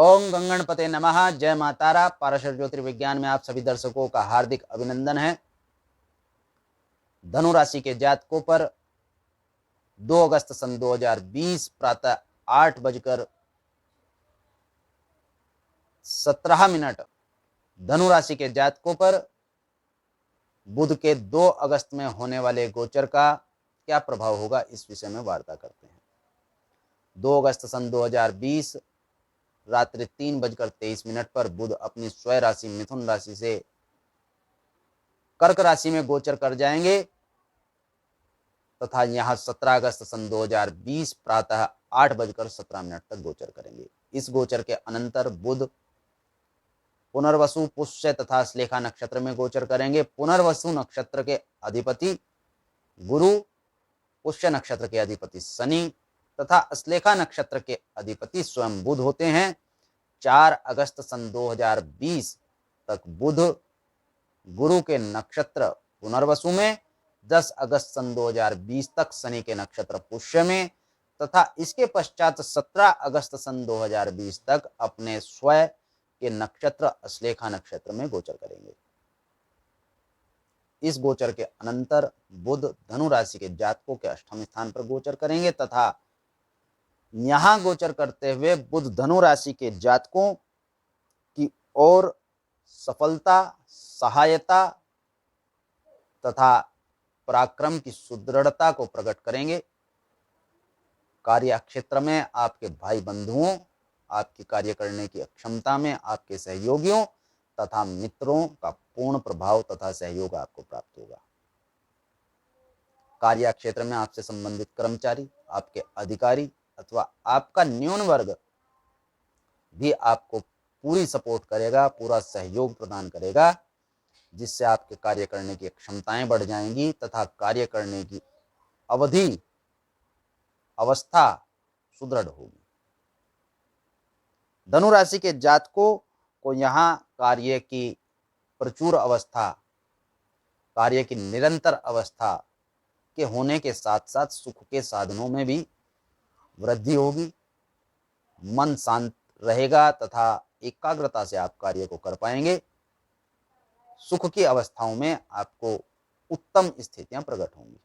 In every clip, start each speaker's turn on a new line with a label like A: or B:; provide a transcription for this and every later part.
A: ओम गंगणपते नमः। जय माता तारा। पाराशर ज्योतिर्विज्ञान में आप सभी दर्शकों का हार्दिक अभिनंदन है। धनु राशि के जातकों पर 2 अगस्त सन 2020 प्रातः 8:17 धनु राशि के जातकों पर बुध के 2 अगस्त में होने वाले गोचर का क्या प्रभाव होगा, इस विषय में वार्ता करते हैं। 2 अगस्त सन 2020 रात्रि 3:23 पर बुध अपनी स्वयं राशि मिथुन राशि से कर्क राशि में गोचर कर जाएंगे तथा यहां 17 अगस्त सन 2020 प्रातः 8:17 तक गोचर करेंगे। इस गोचर के अनंतर बुध पुनर्वसु, पुष्य तथा श्लेखा नक्षत्र में गोचर करेंगे। पुनर्वसु नक्षत्र के अधिपति गुरु, पुष्य नक्षत्र के अधिपति शनि तथा श्लेखा नक्षत्र के अधिपति स्वयं बुध होते हैं। 4 अगस्त सन 2020 तक बुध गुरु के नक्षत्र पुनर्वसु में, 10 अगस्त सन 2020 तक शनि के नक्षत्र पुष्य में तथा इसके पश्चात 17 अगस्त सन 2020 तक अपने स्वयं के नक्षत्र अश्लेखा नक्षत्र में गोचर करेंगे। इस गोचर के अनंतर बुध धनु राशि के जातकों के अष्टम स्थान पर गोचर करेंगे तथा यहां गोचर करते हुए बुध धनु राशि के जातकों की ओर सफलता, सहायता तथा पराक्रम की सुदृढ़ता को प्रकट करेंगे। कार्य क्षेत्र में आपके भाई बंधुओं, आपकी कार्य करने की क्षमता में आपके सहयोगियों तथा मित्रों का पूर्ण प्रभाव तथा सहयोग आपको प्राप्त होगा। कार्य क्षेत्र में आपसे संबंधित कर्मचारी, आपके अधिकारी अथवा आपका न्यून वर्ग भी आपको पूरी सपोर्ट करेगा, पूरा सहयोग प्रदान करेगा, जिससे आपके कार्य करने की क्षमताएं बढ़ जाएंगी तथा कार्य करने की अवस्था सुदृढ़ होगी। धनु राशि के जातकों को यहाँ कार्य की प्रचुर अवस्था, कार्य की निरंतर अवस्था के होने के साथ साथ सुख के साधनों में भी वृद्धि होगी। मन शांत रहेगा तथा एकाग्रता से आप कार्य को कर पाएंगे। सुख की अवस्थाओं में आपको उत्तम स्थितियां प्रकट होंगी।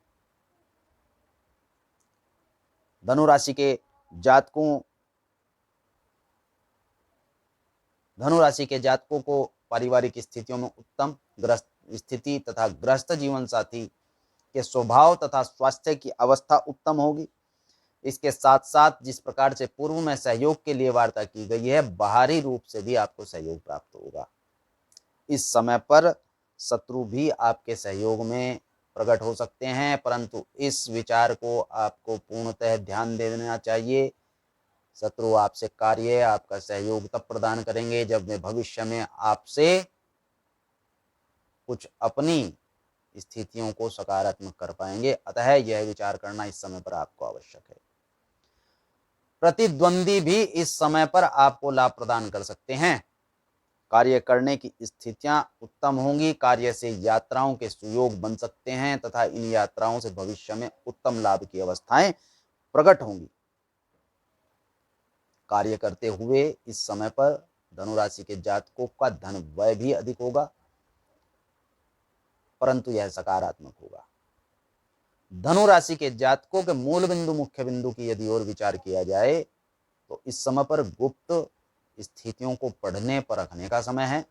A: धनु राशि के जातकों को पारिवारिक स्थितियों में उत्तम ग्रस्त स्थिति तथा ग्रस्त जीवन साथी के स्वभाव तथा स्वास्थ्य की अवस्था उत्तम होगी। इसके साथ साथ जिस प्रकार से पूर्व में सहयोग के लिए वार्ता की गई है, बाहरी रूप से भी आपको सहयोग प्राप्त होगा। इस समय पर शत्रु भी आपके सहयोग में प्रकट हो सकते हैं, परंतु इस विचार को आपको पूर्णतः ध्यान दे देना चाहिए। शत्रु आपसे कार्य, आपका सहयोग तब प्रदान करेंगे जब वे भविष्य में आपसे कुछ अपनी स्थितियों को सकारात्मक कर पाएंगे। अतः यह विचार करना इस समय पर आपको आवश्यक है। प्रतिद्वंदी भी इस समय पर आपको लाभ प्रदान कर सकते हैं। कार्य करने की स्थितियां उत्तम होंगी। कार्य से यात्राओं के सुयोग बन सकते हैं तथा इन यात्राओं से भविष्य में उत्तम लाभ की अवस्थाएं प्रकट होंगी। कार्य करते हुए इस समय पर धनु राशि के जातकों का धन व्यय भी अधिक होगा, परंतु यह सकारात्मक होगा। धनु राशि के जातकों के मूल बिंदु, मुख्य बिंदु की यदि और विचार किया जाए तो इस समय पर गुप्त स्थितियों को पढ़ने पर रखने का समय है।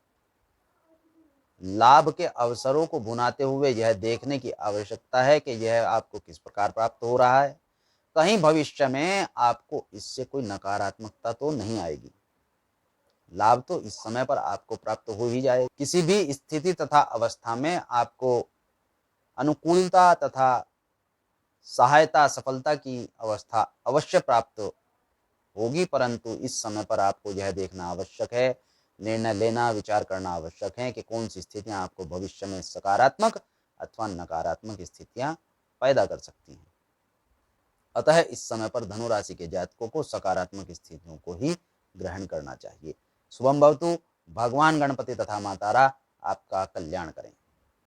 A: लाभ के अवसरों को भुनाते हुए यह देखने की आवश्यकता है कि यह आपको किस प्रकार प्राप्त हो रहा है। कहीं भविष्य में आपको इससे कोई नकारात्मकता तो नहीं आएगी। लाभ तो इस समय पर आपको प्राप्त हो ही जाए। किसी भी स्थिति तथा अवस्था में आपको अनुकूलता तथा सहायता, सफलता की अवस्था अवश्य प्राप्त होगी, परंतु इस समय पर आपको यह देखना आवश्यक है, निर्णय लेना, विचार करना आवश्यक है कि कौन सी स्थितियां आपको भविष्य में सकारात्मक अथवा नकारात्मक स्थितियां पैदा कर सकती हैं। अतः इस समय पर धनु राशि के जातकों को सकारात्मक स्थितियों को ही ग्रहण करना चाहिए। शुभम भवतु। भगवान गणपति तथा माता तारा आपका कल्याण करें।